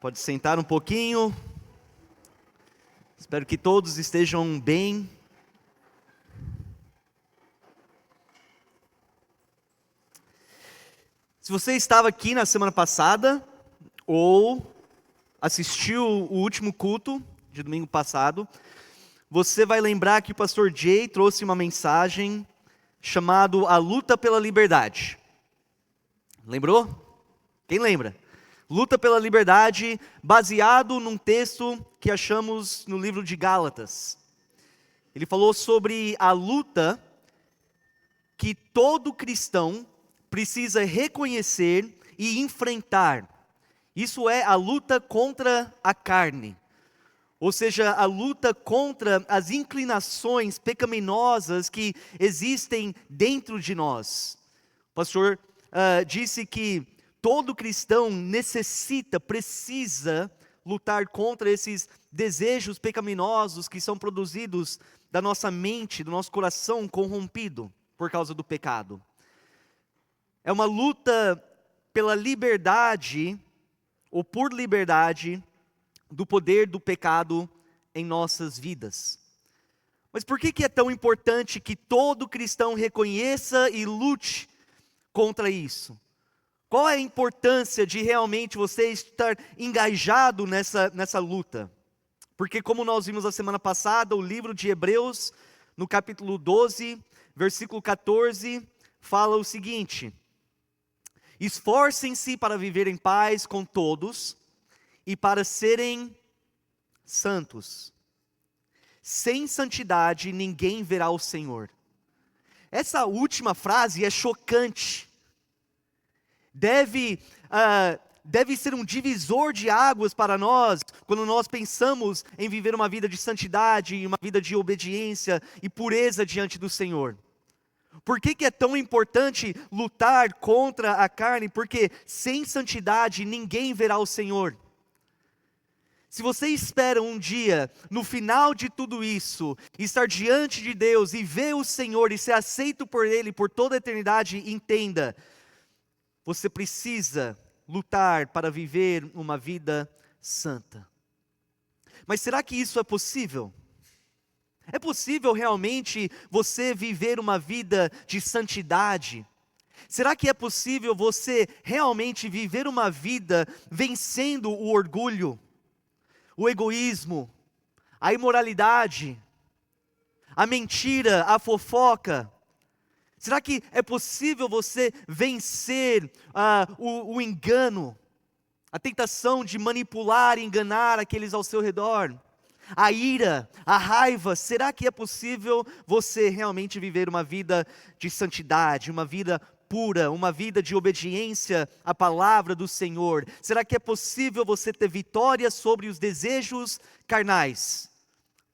Pode sentar um pouquinho. Espero que todos estejam bem. Se você estava aqui na semana passada, ou assistiu o último culto de domingo passado, você vai lembrar que o pastor Jay trouxe uma mensagem chamada A Luta pela Liberdade. Lembrou? Quem lembra? Luta pela liberdade, baseado num texto que achamos no livro de Gálatas. Ele falou sobre a luta que todo cristão precisa reconhecer e enfrentar. Isso é a luta contra a carne. Ou seja, a luta contra as inclinações pecaminosas que existem dentro de nós. O pastor disse que todo cristão precisa lutar contra esses desejos pecaminosos que são produzidos da nossa mente, do nosso coração corrompido por causa do pecado. É uma luta pela liberdade, ou por liberdade, do poder do pecado em nossas vidas. Mas por que é tão importante que todo cristão reconheça e lute contra isso? Qual é a importância de realmente você estar engajado nessa luta? Porque como nós vimos a semana passada, o livro de Hebreus, no capítulo 12, versículo 14, fala o seguinte: esforcem-se para viver em paz com todos e para serem santos. Sem santidade ninguém verá o Senhor. Essa última frase é chocante. Deve ser um divisor de águas para nós, quando nós pensamos em viver uma vida de santidade, uma vida de obediência e pureza diante do Senhor. Por que é tão importante lutar contra a carne? Porque sem santidade ninguém verá o Senhor. Se você espera um dia, no final de tudo isso, estar diante de Deus e ver o Senhor e ser aceito por Ele por toda a eternidade, entenda, você precisa lutar para viver uma vida santa. Mas será que isso é possível? É possível realmente você viver uma vida de santidade? Será que é possível você realmente viver uma vida vencendo o orgulho, o egoísmo, a imoralidade, a mentira, a fofoca? Será que é possível você vencer o engano, a tentação de manipular e enganar aqueles ao seu redor? A ira, a raiva, será que é possível você realmente viver uma vida de santidade, uma vida pura, uma vida de obediência à palavra do Senhor? Será que é possível você ter vitória sobre os desejos carnais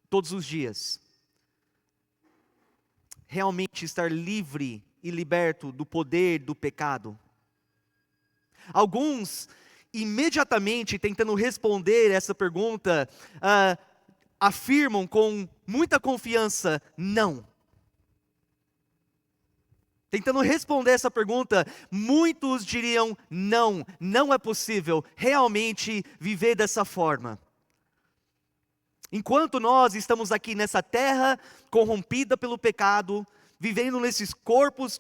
todos os dias? Realmente estar livre e liberto do poder do pecado? Alguns, imediatamente tentando responder essa pergunta, afirmam com muita confiança, não. Tentando responder essa pergunta, muitos diriam, não é possível realmente viver dessa forma. Enquanto nós estamos aqui nessa terra corrompida pelo pecado, vivendo nesses corpos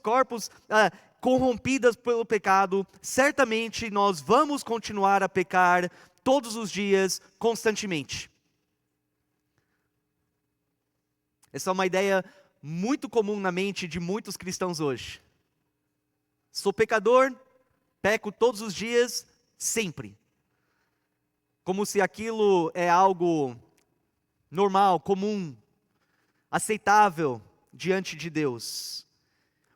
corrompidas pelo pecado, certamente nós vamos continuar a pecar todos os dias, constantemente. Essa é uma ideia muito comum na mente de muitos cristãos hoje. Sou pecador, peco todos os dias, sempre. Como se aquilo é algo normal, comum, aceitável diante de Deus.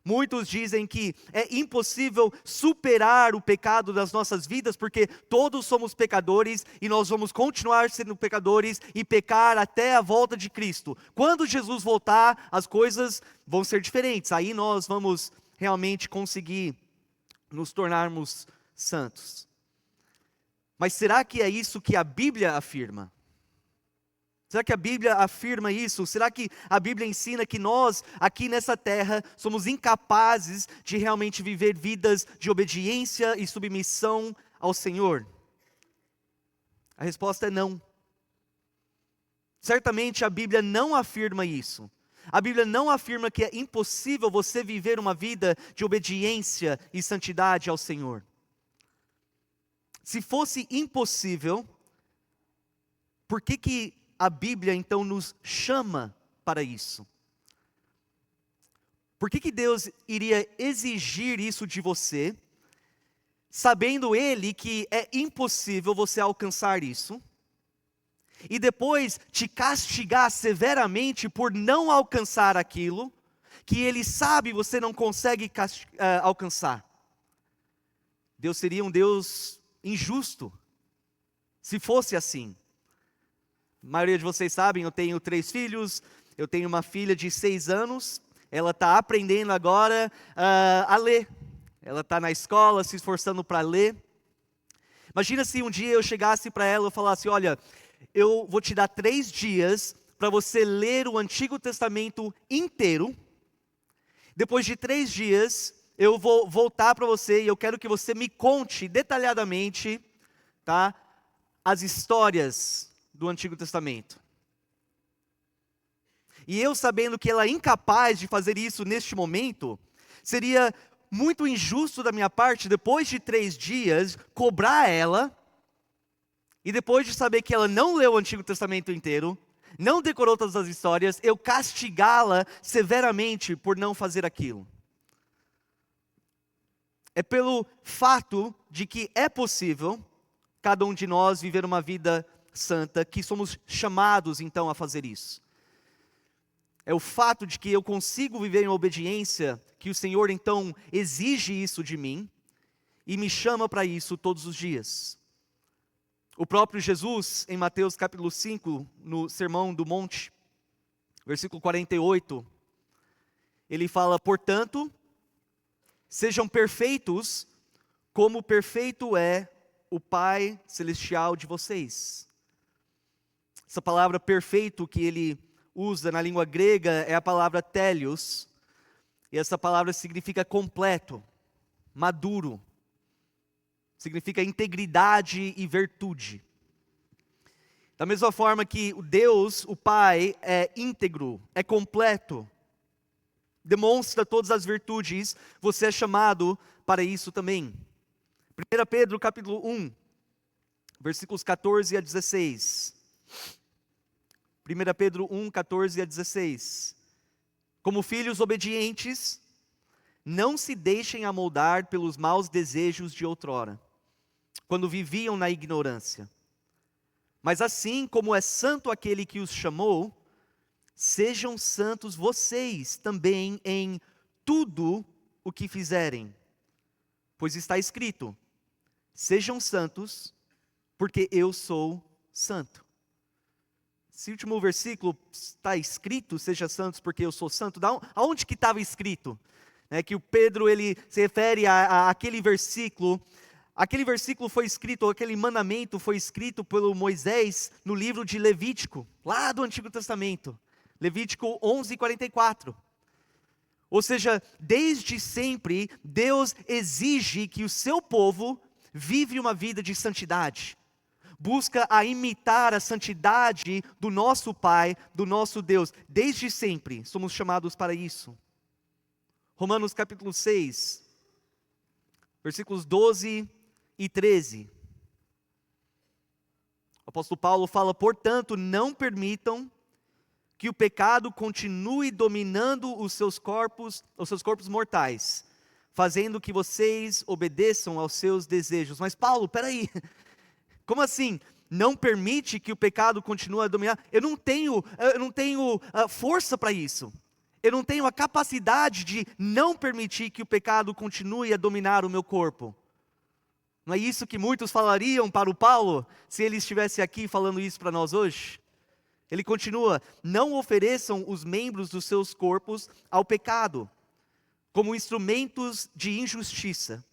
Muitos dizem que é impossível superar o pecado das nossas vidas, porque todos somos pecadores e nós vamos continuar sendo pecadores e pecar até a volta de Cristo. Quando Jesus voltar, as coisas vão ser diferentes. Aí nós vamos realmente conseguir nos tornarmos santos. Mas será que é isso que a Bíblia afirma? Será que a Bíblia afirma isso? Será que a Bíblia ensina que nós, aqui nessa terra, somos incapazes de realmente viver vidas de obediência e submissão ao Senhor? A resposta é não. Certamente a Bíblia não afirma isso. A Bíblia não afirma que é impossível você viver uma vida de obediência e santidade ao Senhor. Se fosse impossível, por que a Bíblia então nos chama para isso? Por que Deus iria exigir isso de você, sabendo Ele que é impossível você alcançar isso, e depois te castigar severamente por não alcançar aquilo que Ele sabe você não consegue alcançar? Deus seria um Deus injusto se fosse assim. A maioria de vocês sabem, eu tenho 3 filhos, eu tenho uma filha de 6 anos, ela está aprendendo agora a ler. Ela está na escola, se esforçando para ler. Imagina se um dia eu chegasse para ela e falasse: olha, eu vou te dar 3 dias para você ler o Antigo Testamento inteiro. Depois de 3 dias, eu vou voltar para você e eu quero que você me conte detalhadamente, tá, as histórias do Antigo Testamento. E eu, sabendo que ela é incapaz de fazer isso neste momento, seria muito injusto da minha parte, depois de 3 dias, cobrar ela, e depois de saber que ela não leu o Antigo Testamento inteiro, não decorou todas as histórias, eu castigá-la severamente por não fazer aquilo. É pelo fato de que é possível cada um de nós viver uma vida santa que somos chamados então a fazer isso. É o fato de que eu consigo viver em obediência, que o Senhor então exige isso de mim, e me chama para isso todos os dias. O próprio Jesus, em Mateus capítulo 5, no Sermão do Monte, versículo 48, ele fala: portanto, sejam perfeitos, como perfeito é o Pai Celestial de vocês. Essa palavra perfeito que ele usa na língua grega é a palavra télios, e essa palavra significa completo, maduro, significa integridade e virtude. Da mesma forma que Deus, o Pai, é íntegro, é completo, demonstra todas as virtudes, você é chamado para isso também. 1 Pedro capítulo 1, versículos 14 a 16. 1 Pedro 1, 14 a 16. Como filhos obedientes, não se deixem amoldar pelos maus desejos de outrora, quando viviam na ignorância. Mas assim como é santo aquele que os chamou, sejam santos vocês também em tudo o que fizerem. Pois está escrito: sejam santos, porque eu sou santo. Esse último versículo está escrito: seja santos porque eu sou santo. Aonde que estava escrito? Que o Pedro ele se refere àquele versículo. Aquele versículo foi escrito, aquele mandamento foi escrito pelo Moisés no livro de Levítico, lá do Antigo Testamento. Levítico 11:44. Ou seja, desde sempre Deus exige que o seu povo vive uma vida de santidade. Busca a imitar a santidade do nosso Pai, do nosso Deus. Desde sempre somos chamados para isso. Romanos capítulo 6, versículos 12 e 13. O apóstolo Paulo fala: portanto, não permitam que o pecado continue dominando os seus corpos mortais, fazendo que vocês obedeçam aos seus desejos. Mas Paulo, peraí, como assim? Não permite que o pecado continue a dominar? Eu não tenho força para isso. Eu não tenho a capacidade de não permitir que o pecado continue a dominar o meu corpo. Não é isso que muitos falariam para o Paulo, se ele estivesse aqui falando isso para nós hoje? Ele continua: não ofereçam os membros dos seus corpos ao pecado, como instrumentos de injustiça.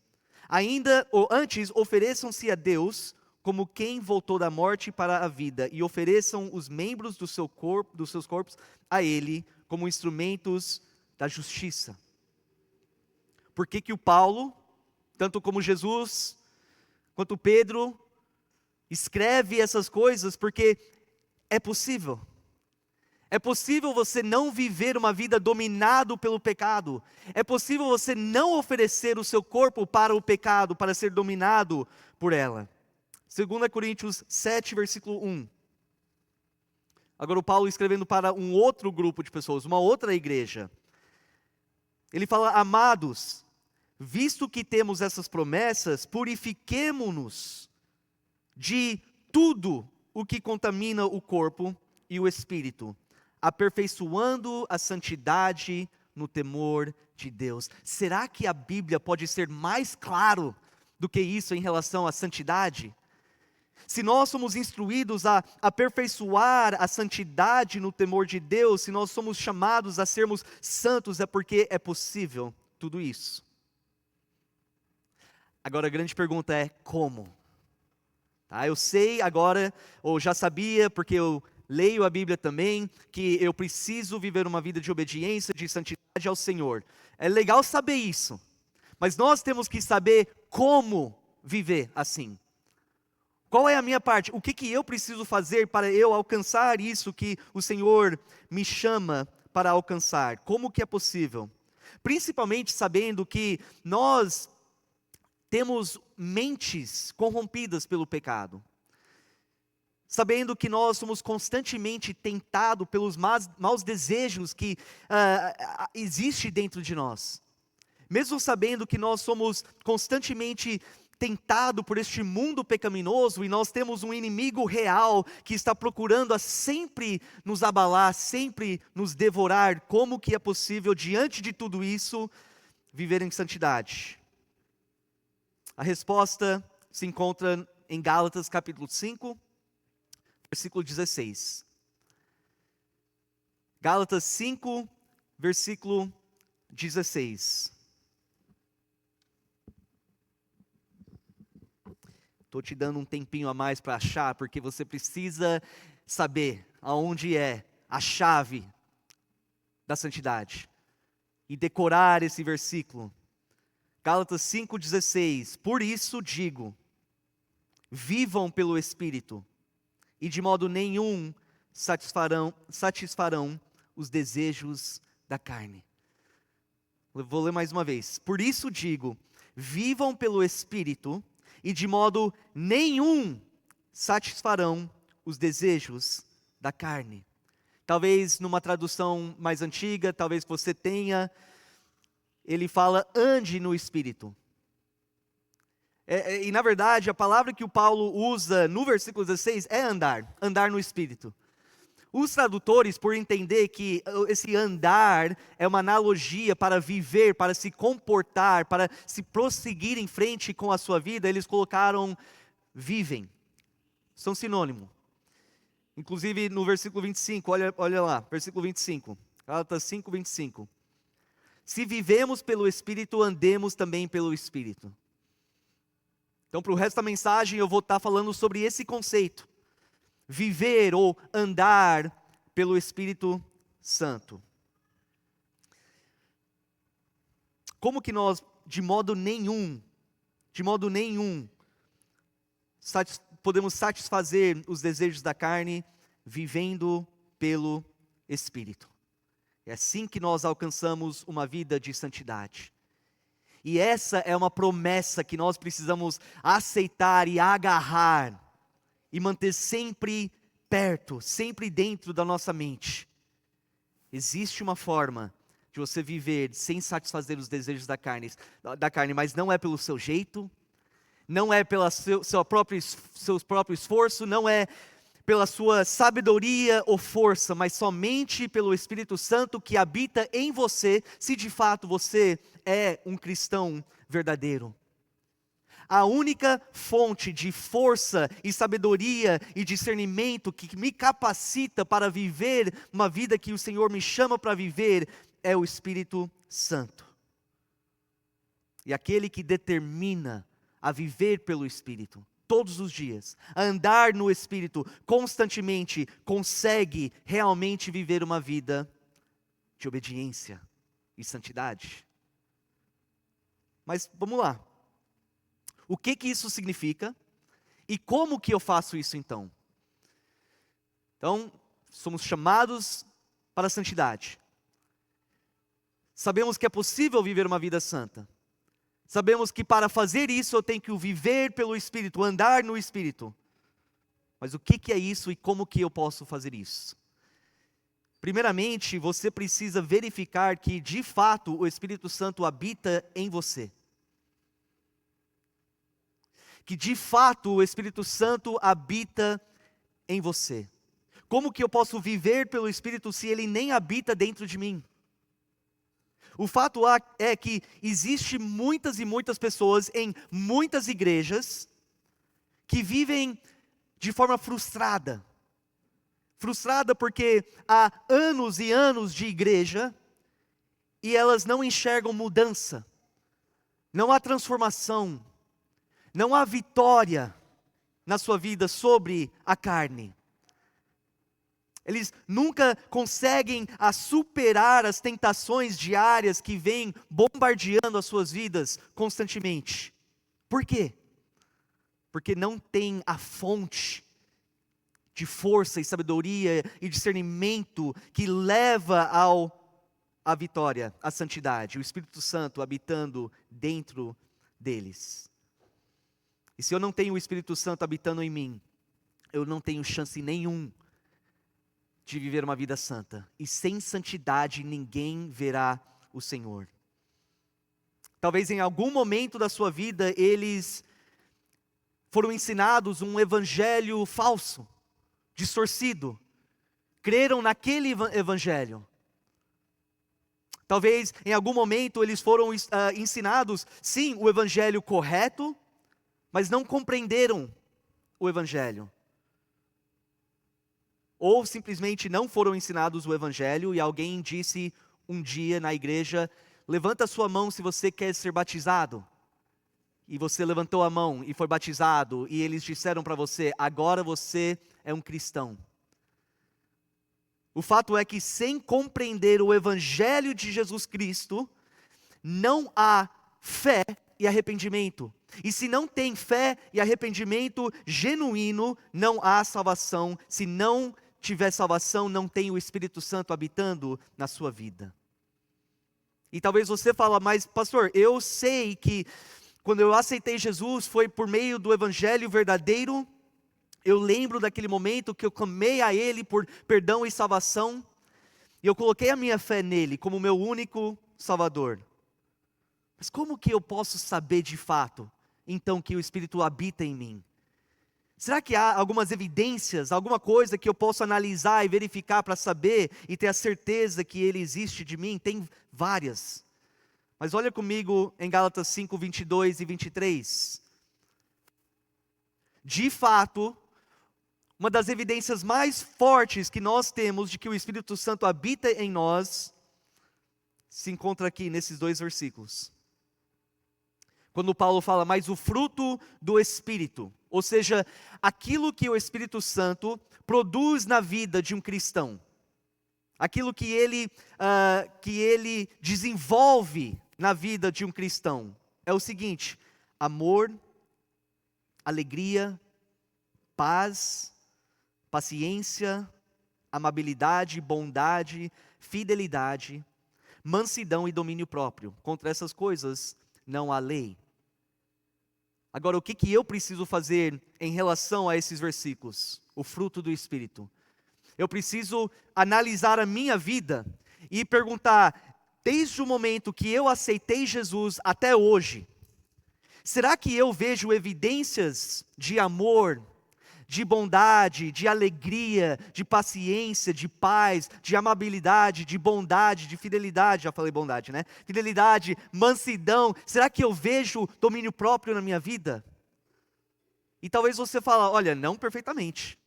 Ainda, ou antes, ofereçam-se a Deus como quem voltou da morte para a vida, e ofereçam os membros dos seus corpos a Ele como instrumentos da justiça. Por que o Paulo, tanto como Jesus, quanto Pedro, escreve essas coisas porque é possível. É possível você não viver uma vida dominado pelo pecado. É possível você não oferecer o seu corpo para o pecado, para ser dominado por ela. 2 Coríntios 7, versículo 1. Agora o Paulo escrevendo para um outro grupo de pessoas, uma outra igreja. Ele fala: amados, visto que temos essas promessas, purifiquemo-nos de tudo o que contamina o corpo e o espírito, aperfeiçoando a santidade no temor de Deus. Será que a Bíblia pode ser mais claro do que isso em relação à santidade? Se nós somos instruídos a aperfeiçoar a santidade no temor de Deus, se nós somos chamados a sermos santos, é porque é possível tudo isso. Agora a grande pergunta é como? Eu sei agora, ou já sabia, porque eu leio a Bíblia também, que eu preciso viver uma vida de obediência, de santidade ao Senhor. É legal saber isso, mas nós temos que saber como viver assim. Qual é a minha parte? O que eu preciso fazer para eu alcançar isso que o Senhor me chama para alcançar? Como que é possível? Principalmente sabendo que nós temos mentes corrompidas pelo pecado. Sabendo que nós somos constantemente tentados pelos maus desejos que existe dentro de nós. Mesmo sabendo que nós somos constantemente tentados por este mundo pecaminoso e nós temos um inimigo real que está procurando a sempre nos abalar, sempre nos devorar, como que é possível, diante de tudo isso, viver em santidade? A resposta se encontra em Gálatas capítulo 5, versículo 16. Gálatas 5, versículo 16. Estou te dando um tempinho a mais para achar, porque você precisa saber aonde é a chave da santidade e decorar esse versículo. Gálatas 5,16. Por isso digo, vivam pelo Espírito, e de modo nenhum satisfarão os desejos da carne. Eu vou ler mais uma vez. Por isso digo, vivam pelo Espírito, e de modo nenhum satisfarão os desejos da carne. Talvez numa tradução mais antiga, talvez você tenha, ele fala, ande no Espírito. E na verdade, a palavra que o Paulo usa no versículo 16 é andar no Espírito. Os tradutores, por entender que esse andar é uma analogia para viver, para se comportar, para se prosseguir em frente com a sua vida, eles colocaram vivem. São sinônimo. Inclusive no versículo 25, olha lá, versículo 25. Gálatas 5, 25. Se vivemos pelo Espírito, andemos também pelo Espírito. Então, para o resto da mensagem, eu vou estar falando sobre esse conceito. Viver ou andar pelo Espírito Santo. Como que nós, de modo nenhum, podemos satisfazer os desejos da carne, vivendo pelo Espírito? É assim que nós alcançamos uma vida de santidade. E essa é uma promessa que nós precisamos aceitar e agarrar, e manter sempre perto, sempre dentro da nossa mente. Existe uma forma de você viver sem satisfazer os desejos da carne, mas não é pelo seu jeito, não é pelo seu próprio esforço, não é pela sua sabedoria ou força, mas somente pelo Espírito Santo que habita em você, se de fato você é um cristão verdadeiro. A única fonte de força e sabedoria e discernimento que me capacita para viver uma vida que o Senhor me chama para viver é o Espírito Santo. E aquele que determina a viver pelo Espírito todos os dias, a andar no Espírito constantemente, consegue realmente viver uma vida de obediência e santidade. Mas vamos lá. O que isso significa? E como que eu faço isso então? Então, somos chamados para a santidade. Sabemos que é possível viver uma vida santa. Sabemos que para fazer isso eu tenho que viver pelo Espírito, andar no Espírito. Mas o que é isso e como que eu posso fazer isso? Primeiramente, você precisa verificar que de fato o Espírito Santo habita em você. Que de fato o Espírito Santo habita em você. Como que eu posso viver pelo Espírito se ele nem habita dentro de mim? O fato é que existe muitas e muitas pessoas em muitas igrejas que vivem de forma frustrada. Frustrada porque há anos e anos de igreja e elas não enxergam mudança. Não há transformação. Não há vitória na sua vida sobre a carne. Eles nunca conseguem superar as tentações diárias que vêm bombardeando as suas vidas constantemente. Por quê? Porque não tem a fonte de força e sabedoria e discernimento que leva à vitória, à santidade, o Espírito Santo habitando dentro deles. E se eu não tenho o Espírito Santo habitando em mim, eu não tenho chance nenhuma de viver uma vida santa. E sem santidade ninguém verá o Senhor. Talvez em algum momento da sua vida eles foram ensinados um evangelho falso, distorcido. Creram naquele evangelho. Talvez em algum momento eles foram ensinados, sim, o evangelho correto, mas não compreenderam o evangelho. Ou simplesmente não foram ensinados o evangelho e alguém disse um dia na igreja: levanta a sua mão se você quer ser batizado. E você levantou a mão e foi batizado e eles disseram para você: agora você é um cristão. O fato é que sem compreender o evangelho de Jesus Cristo, não há fé e arrependimento. E se não tem fé e arrependimento genuíno, não há salvação. Se não tiver salvação, não tem o Espírito Santo habitando na sua vida. E talvez você fale: mas pastor, eu sei que quando eu aceitei Jesus foi por meio do evangelho verdadeiro. Eu lembro daquele momento que eu clamei a Ele por perdão e salvação, e eu coloquei a minha fé nele como meu único Salvador. Mas como que eu posso saber de fato, então, que o Espírito habita em mim? Será que há algumas evidências, alguma coisa que eu posso analisar e verificar para saber e ter a certeza que Ele existe de mim? Tem várias. Mas olha comigo em Gálatas 5, 22 e 23. De fato, uma das evidências mais fortes que nós temos de que o Espírito Santo habita em nós, se encontra aqui nesses dois versículos. Quando Paulo fala: mas o fruto do Espírito, ou seja, aquilo que o Espírito Santo produz na vida de um cristão, aquilo que ele desenvolve na vida de um cristão, é o seguinte: amor, alegria, paz, paciência, amabilidade, bondade, fidelidade, mansidão e domínio próprio. Contra essas coisas não há lei. Agora, o que eu preciso fazer em relação a esses versículos? O fruto do Espírito. Eu preciso analisar a minha vida e perguntar, desde o momento que eu aceitei Jesus até hoje, será que eu vejo evidências de amor, de bondade, de alegria, de paciência, de paz, de amabilidade, de bondade, de fidelidade? Já falei bondade, né? Fidelidade, mansidão. Será que eu vejo domínio próprio na minha vida? E talvez você fale: olha, não perfeitamente.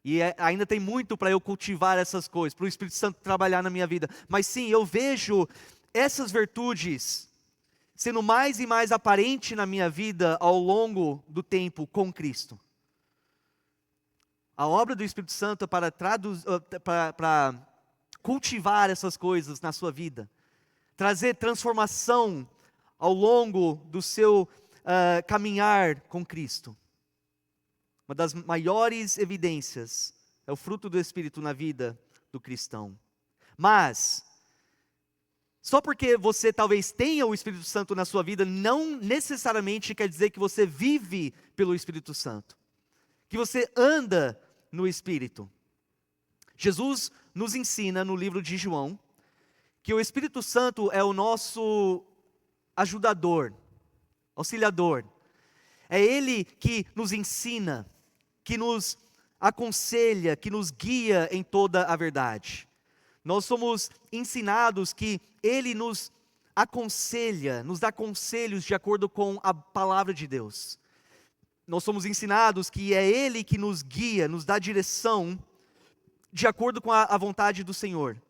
E ainda tem muito para eu cultivar essas coisas, para o Espírito Santo trabalhar na minha vida. Mas sim, eu vejo essas virtudes sendo mais e mais aparente na minha vida ao longo do tempo com Cristo. A obra do Espírito Santo é para cultivar essas coisas na sua vida, trazer transformação ao longo do seu caminhar com Cristo. Uma das maiores evidências é o fruto do Espírito na vida do cristão. Mas, só porque você talvez tenha o Espírito Santo na sua vida, não necessariamente quer dizer que você vive pelo Espírito Santo, que você anda no Espírito. Jesus nos ensina no livro de João que o Espírito Santo é o nosso ajudador, auxiliador. É Ele que nos ensina, que nos aconselha, que nos guia em toda a verdade. Nós somos ensinados que Ele nos aconselha, nos dá conselhos de acordo com a palavra de Deus. Nós somos ensinados que é Ele que nos guia, nos dá direção de acordo com a vontade do Senhor.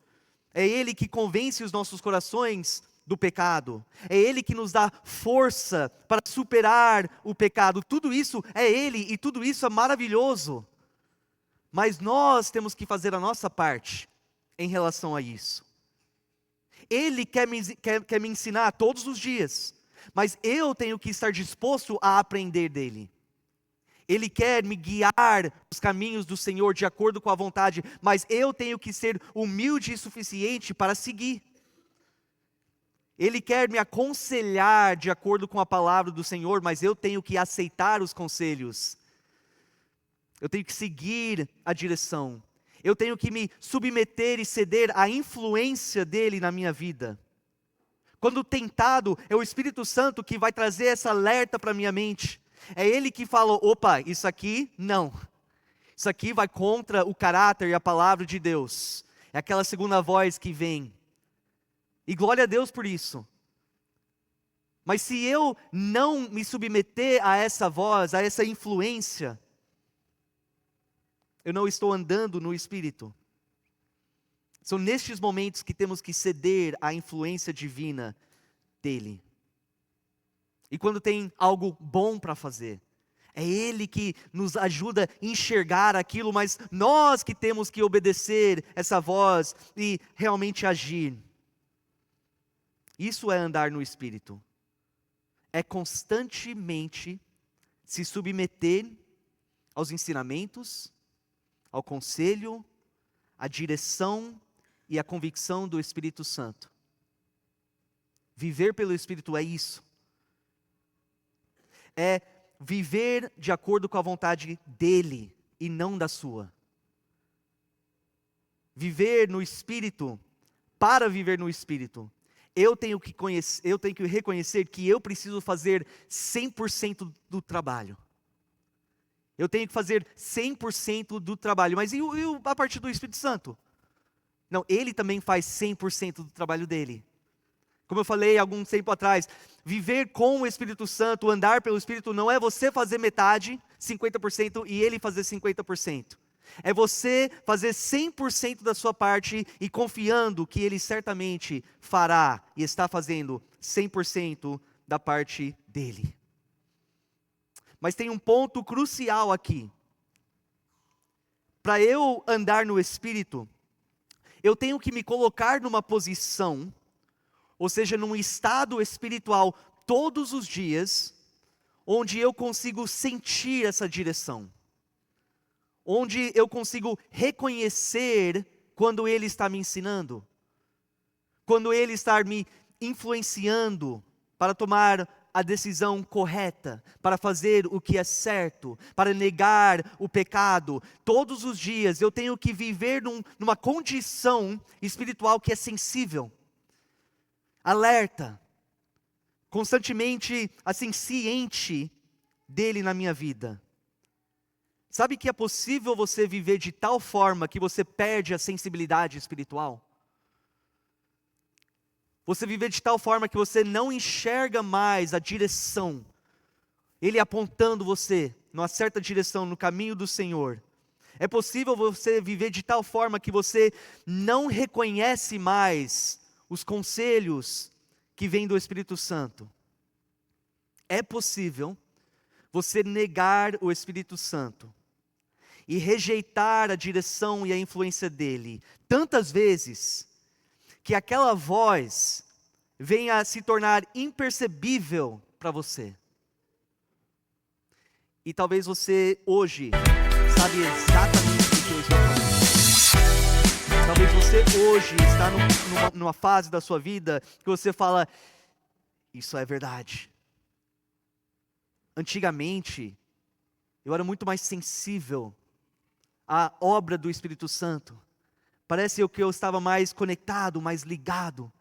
É Ele que convence os nossos corações do pecado. É Ele que nos dá força para superar o pecado. Tudo isso é Ele e tudo isso é maravilhoso. Mas nós temos que fazer a nossa parte em relação a isso. Ele quer me ensinar todos os dias, mas eu tenho que estar disposto a aprender dele. Ele quer me guiar nos caminhos do Senhor de acordo com a vontade, mas eu tenho que ser humilde e suficiente para seguir. Ele quer me aconselhar de acordo com a palavra do Senhor, mas eu tenho que aceitar os conselhos. Eu tenho que seguir a direção. Eu tenho que me submeter e ceder à influência dele na minha vida. Quando tentado, é o Espírito Santo que vai trazer essa alerta para a minha mente. É Ele que fala, opa, isso aqui não. Isso aqui vai contra o caráter e a palavra de Deus. É aquela segunda voz que vem. E glória a Deus por isso. Mas se eu não me submeter a essa voz, a essa influência, eu não estou andando no Espírito. São nestes momentos que temos que ceder à influência divina dEle. E quando tem algo bom para fazer, é Ele que nos ajuda a enxergar aquilo, mas nós que temos que obedecer essa voz e realmente agir. Isso é andar no Espírito. É constantemente se submeter aos ensinamentos, ao conselho, à direção e à convicção do Espírito Santo. Viver pelo Espírito é isso. É viver de acordo com a vontade dEle e não da sua. Viver no Espírito, para viver no Espírito, eu tenho que reconhecer que eu preciso fazer 100% do trabalho. Eu tenho que fazer 100% do trabalho. Mas e a partir do Espírito Santo? Não, Ele também faz 100% do trabalho dEle. Como eu falei algum tempo atrás, viver com o Espírito Santo, andar pelo Espírito, não é você fazer metade, 50%, e Ele fazer 50%. É você fazer 100% da sua parte e confiando que Ele certamente fará e está fazendo 100% da parte dEle. Mas tem um ponto crucial aqui. Para eu andar no Espírito, eu tenho que me colocar numa posição, ou seja, num estado espiritual todos os dias, onde eu consigo sentir essa direção. Onde eu consigo reconhecer quando Ele está me ensinando. Quando Ele está me influenciando para tomar a decisão correta, para fazer o que é certo, para negar o pecado. Todos os dias eu tenho que viver numa condição espiritual que é sensível, alerta, constantemente assim ciente dele na minha vida. Sabe que é possível você viver de tal forma que você perde a sensibilidade espiritual? Você viver de tal forma que você não enxerga mais a direção, Ele apontando você numa certa direção, no caminho do Senhor. É possível você viver de tal forma que você não reconhece mais os conselhos que vêm do Espírito Santo. É possível você negar o Espírito Santo e rejeitar a direção e a influência dele tantas vezes que aquela voz venha a se tornar impercebível para você. E talvez você hoje sabe exatamente do que eu estou falando. Talvez você hoje está numa fase da sua vida que você fala, isso é verdade. Antigamente, eu era muito mais sensível à obra do Espírito Santo. Parece que eu estava mais conectado, mais ligado.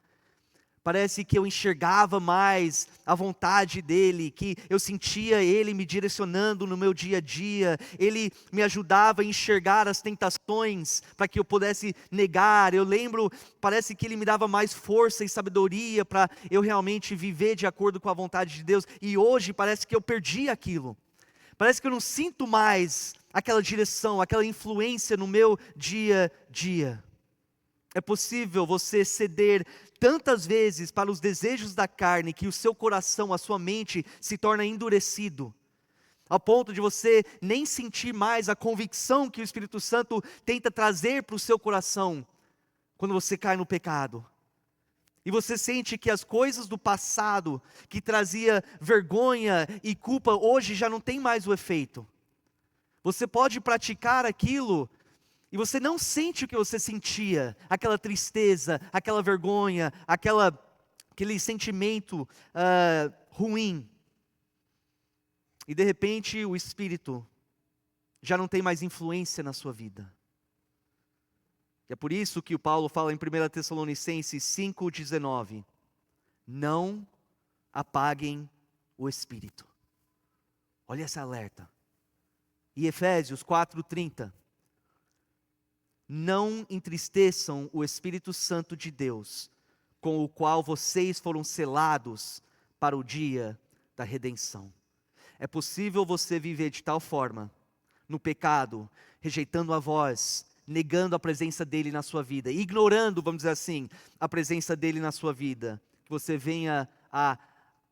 Parece que eu enxergava mais a vontade dEle, que eu sentia Ele me direcionando no meu dia a dia. Ele me ajudava a enxergar as tentações para que eu pudesse negar. Eu lembro, parece que Ele me dava mais força e sabedoria para eu realmente viver de acordo com a vontade de Deus. E hoje parece que eu perdi aquilo. Parece que eu não sinto mais aquela direção, aquela influência no meu dia a dia. É possível você ceder tantas vezes para os desejos da carne que o seu coração, a sua mente se torna endurecido, ao ponto de você nem sentir mais a convicção que o Espírito Santo tenta trazer para o seu coração quando você cai no pecado. E você sente que as coisas do passado, que trazia vergonha e culpa, hoje já não tem mais o efeito. Você pode praticar aquilo e você não sente o que você sentia, aquela tristeza, aquela vergonha, aquele sentimento ruim. E de repente o Espírito já não tem mais influência na sua vida. E é por isso que o Paulo fala em 1 Tessalonicenses 5,19: não apaguem o Espírito. Olha esse alerta. E Efésios 4,30: não entristeçam o Espírito Santo de Deus, com o qual vocês foram selados para o dia da redenção. É possível você viver de tal forma, no pecado, rejeitando a voz, negando a presença dEle na sua vida, ignorando, vamos dizer assim, a presença dEle na sua vida, que você venha a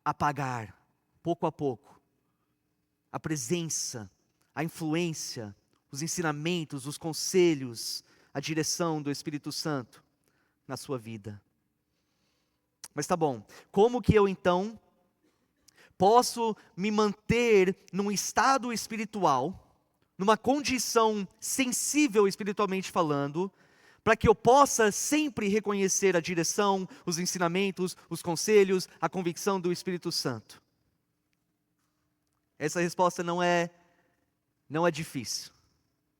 apagar, pouco a pouco, a presença, a influência, os ensinamentos, os conselhos, a direção do Espírito Santo na sua vida. Mas tá bom, como que eu então posso me manter num estado espiritual, numa condição sensível espiritualmente falando, para que eu possa sempre reconhecer a direção, os ensinamentos, os conselhos, a convicção do Espírito Santo? Essa resposta não é difícil.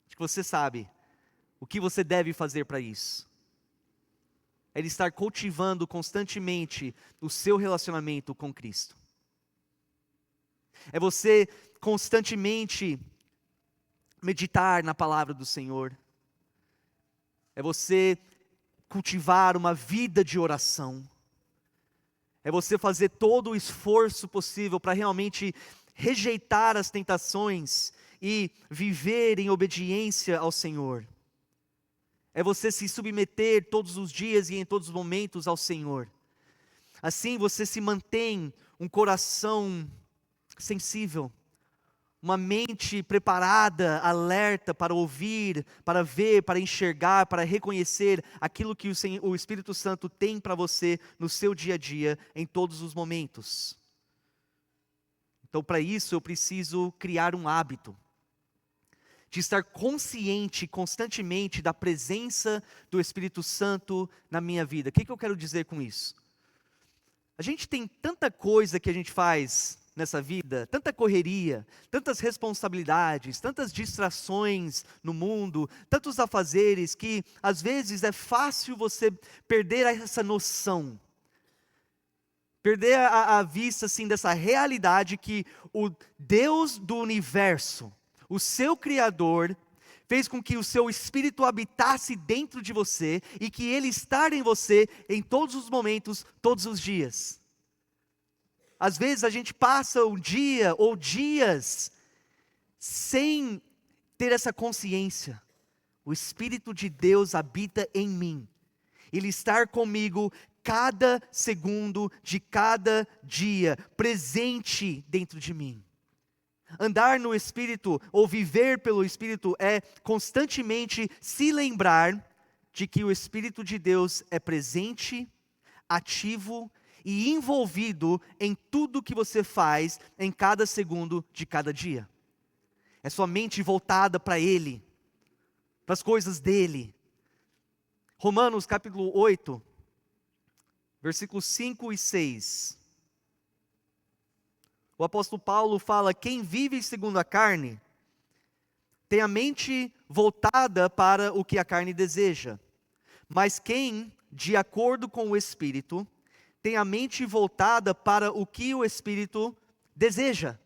Acho que você sabe o que você deve fazer para isso. É estar cultivando constantemente o seu relacionamento com Cristo. É você constantemente meditar na palavra do Senhor. É você cultivar uma vida de oração. É você fazer todo o esforço possível para realmente rejeitar as tentações e viver em obediência ao Senhor. É você se submeter todos os dias e em todos os momentos ao Senhor. Assim você se mantém um coração sensível, uma mente preparada, alerta para ouvir, para ver, para enxergar, para reconhecer aquilo que o Espírito Santo tem para você no seu dia a dia, em todos os momentos. Então, para isso, eu preciso criar um hábito de estar consciente constantemente da presença do Espírito Santo na minha vida. O que eu quero dizer com isso? A gente tem tanta coisa que a gente faz nessa vida, tanta correria, tantas responsabilidades, tantas distrações no mundo, tantos afazeres, que às vezes é fácil você perder essa noção, perder a vista assim dessa realidade que o Deus do universo, o seu Criador, fez com que o seu Espírito habitasse dentro de você e que Ele está em você em todos os momentos, todos os dias. Às vezes a gente passa um dia ou dias sem ter essa consciência. O Espírito de Deus habita em mim. Ele está comigo cada segundo de cada dia, presente dentro de mim. Andar no Espírito ou viver pelo Espírito é constantemente se lembrar de que o Espírito de Deus é presente, ativo e envolvido em tudo que você faz em cada segundo de cada dia. É sua mente voltada para Ele, para as coisas dEle. Romanos capítulo 8, versículos 5 e 6. O apóstolo Paulo fala: quem vive segundo a carne, tem a mente voltada para o que a carne deseja. Mas quem, de acordo com o Espírito, tem a mente voltada para o que o Espírito deseja.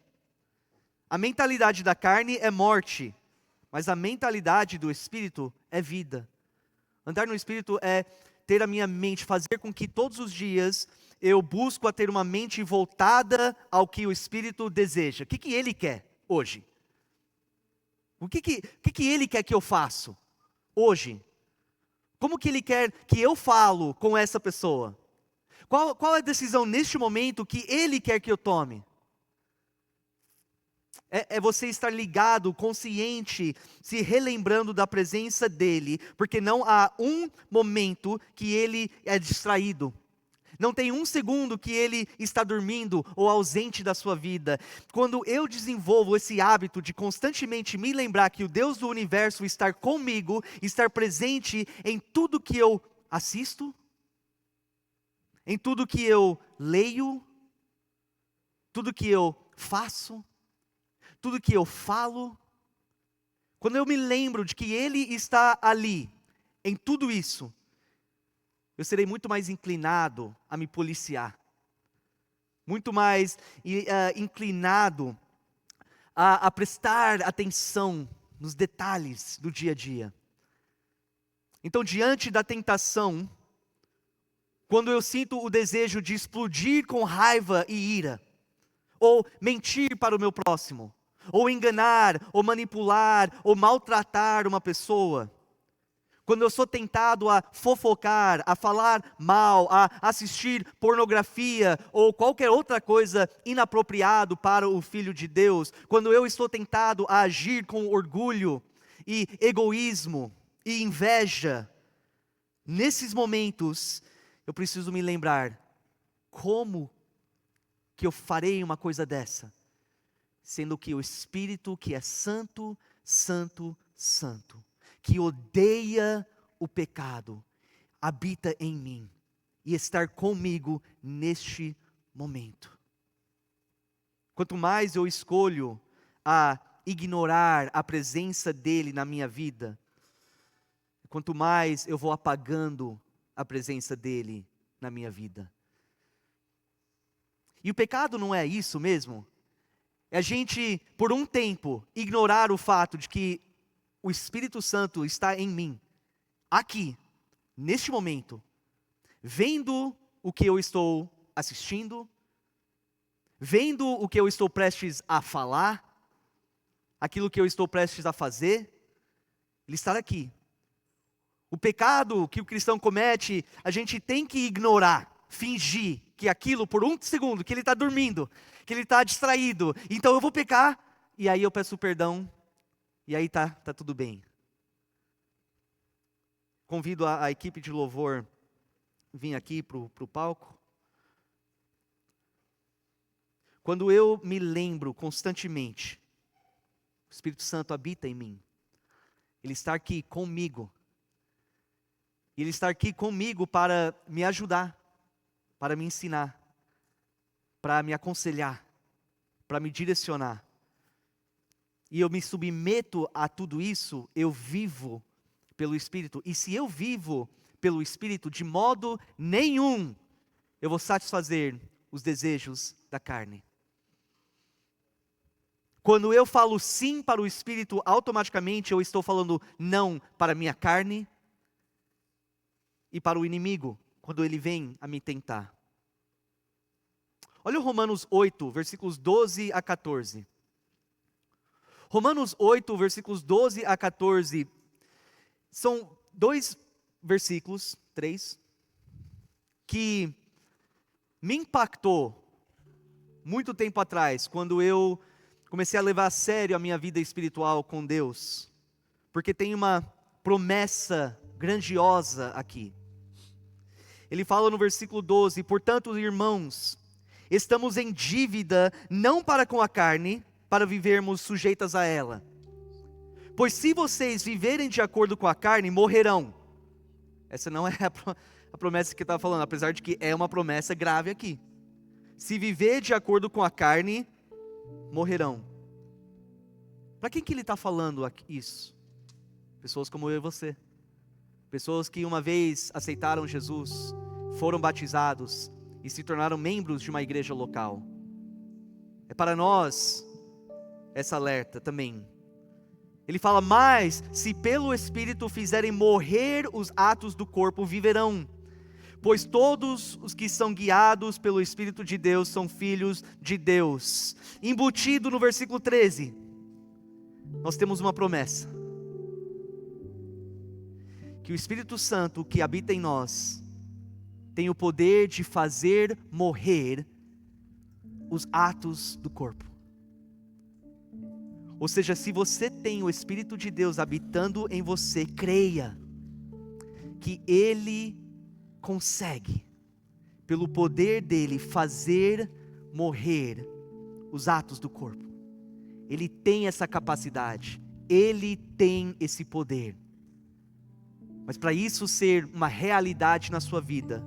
A mentalidade da carne é morte, mas a mentalidade do Espírito é vida. Andar no Espírito é ter a minha mente, fazer com que todos os dias eu busco a ter uma mente voltada ao que o Espírito deseja. O que Ele quer hoje? O que Ele quer que eu faça hoje? Como que Ele quer que eu falo com essa pessoa? Qual é a decisão neste momento que Ele quer que eu tome? É você estar ligado, consciente, se relembrando da presença dEle, porque não há um momento que Ele é distraído. Não tem um segundo que Ele está dormindo ou ausente da sua vida. Quando eu desenvolvo esse hábito de constantemente me lembrar que o Deus do universo está comigo, estar presente em tudo que eu assisto, em tudo que eu leio, tudo que eu faço, tudo que eu falo, quando eu me lembro de que Ele está ali, em tudo isso, eu serei muito mais inclinado a me policiar, muito mais inclinado a prestar atenção nos detalhes do dia a dia. Então, diante da tentação, quando eu sinto o desejo de explodir com raiva e ira, ou mentir para o meu próximo, ou enganar, ou manipular, ou maltratar uma pessoa, quando eu sou tentado a fofocar, a falar mal, a assistir pornografia, ou qualquer outra coisa inapropriado para o Filho de Deus, quando eu estou tentado a agir com orgulho, e egoísmo, e inveja, nesses momentos, eu preciso me lembrar, como que eu farei uma coisa dessa? Sendo que o Espírito que é santo, santo, santo, que odeia o pecado, habita em mim, e estar comigo neste momento. Quanto mais eu escolho a ignorar a presença dEle na minha vida, quanto mais eu vou apagando a presença dEle na minha vida. E o pecado não é isso mesmo? É a gente, por um tempo, ignorar o fato de que o Espírito Santo está em mim, aqui, neste momento, vendo o que eu estou assistindo, vendo o que eu estou prestes a falar, aquilo que eu estou prestes a fazer, Ele está aqui. O pecado que o cristão comete, a gente tem que ignorar, fingir que aquilo, por um segundo, que ele está dormindo, que ele está distraído, então eu vou pecar, e aí eu peço perdão, e aí tá tudo bem. Convido a equipe de louvor vir aqui para o palco. Quando eu me lembro constantemente, o Espírito Santo habita em mim, Ele está aqui comigo, Ele está aqui comigo para me ajudar, para me ensinar, para me aconselhar, para me direcionar. E eu me submeto a tudo isso, eu vivo pelo Espírito. E se eu vivo pelo Espírito, de modo nenhum eu vou satisfazer os desejos da carne. Quando eu falo sim para o Espírito, automaticamente eu estou falando não para a minha carne e para o inimigo, quando ele vem a me tentar. Olha o Romanos 8, versículos 12 a 14. Romanos 8, versículos 12 a 14, são 2 versículos, 3, que me impactou muito tempo atrás, quando eu comecei a levar a sério a minha vida espiritual com Deus, porque tem uma promessa grandiosa aqui. Ele fala no versículo 12, portanto, irmãos, estamos em dívida não para com a carne, para vivermos sujeitas a ela. Pois se vocês viverem de acordo com a carne, morrerão. Essa não é a promessa que estava falando, apesar de que é uma promessa grave aqui. Se viver de acordo com a carne, morrerão. Para quem que ele está falando isso? Pessoas como eu e você. Pessoas que uma vez aceitaram Jesus, foram batizados e se tornaram membros de uma igreja local. É para nós essa alerta também. Ele fala, mas se pelo Espírito fizerem morrer os atos do corpo, viverão. Pois todos os que são guiados pelo Espírito de Deus são filhos de Deus. Embutido no versículo 13, nós temos uma promessa. Que o Espírito Santo que habita em nós tem o poder de fazer morrer os atos do corpo. Ou seja, se você tem o Espírito de Deus habitando em você, creia que Ele consegue, pelo poder dEle, fazer morrer os atos do corpo. Ele tem essa capacidade, Ele tem esse poder. Mas para isso ser uma realidade na sua vida,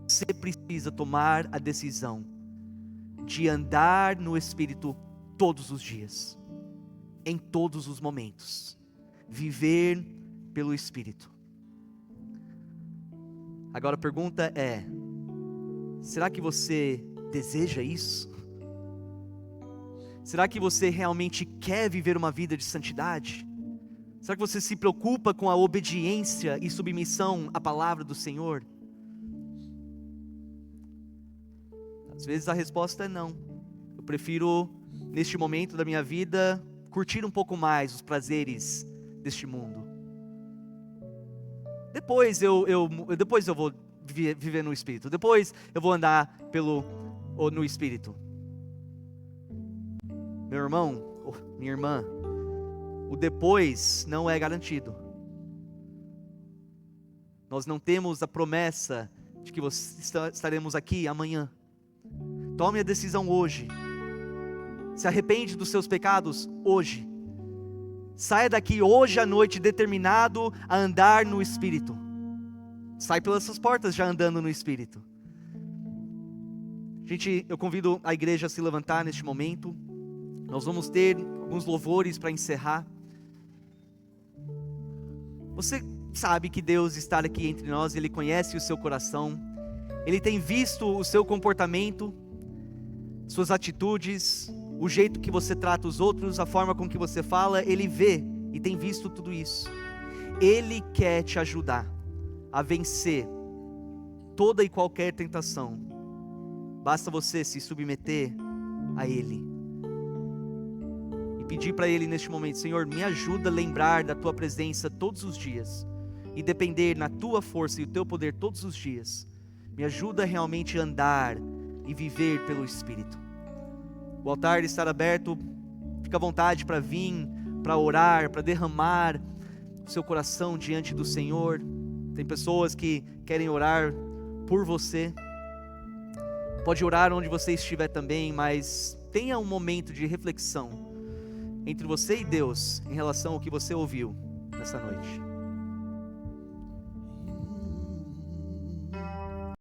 você precisa tomar a decisão de andar no Espírito todos os dias, em todos os momentos, viver pelo Espírito. Agora a pergunta é, será que você deseja isso? Será que você realmente quer viver uma vida de santidade? Será que você se preocupa com a obediência e submissão à palavra do Senhor? Às vezes a resposta é não. Eu prefiro, neste momento da minha vida, curtir um pouco mais os prazeres deste mundo. Depois eu vou viver no Espírito. Depois eu vou andar no Espírito. Meu irmão, minha irmã, o depois não é garantido. Nós não temos a promessa de que estaremos aqui amanhã. Tome a decisão hoje. Se arrepende dos seus pecados hoje. Saia daqui hoje à noite determinado a andar no Espírito. Sai pelas suas portas já andando no Espírito. Gente, eu convido a igreja a se levantar neste momento. Nós vamos ter alguns louvores para encerrar. Você sabe que Deus está aqui entre nós, Ele conhece o seu coração, Ele tem visto o seu comportamento, suas atitudes, o jeito que você trata os outros, a forma com que você fala, Ele vê e tem visto tudo isso. Ele quer te ajudar a vencer toda e qualquer tentação. Basta você se submeter a Ele e pedir para Ele neste momento: Senhor, me ajuda a lembrar da Tua presença todos os dias e depender na Tua força e o Teu poder todos os dias. Me ajuda realmente a andar e viver pelo Espírito. O altar está aberto, fica à vontade para vir, para orar, para derramar o seu coração diante do Senhor. Tem pessoas que querem orar por você. Pode orar onde você estiver também, mas tenha um momento de reflexão entre você e Deus em relação ao que você ouviu nessa noite.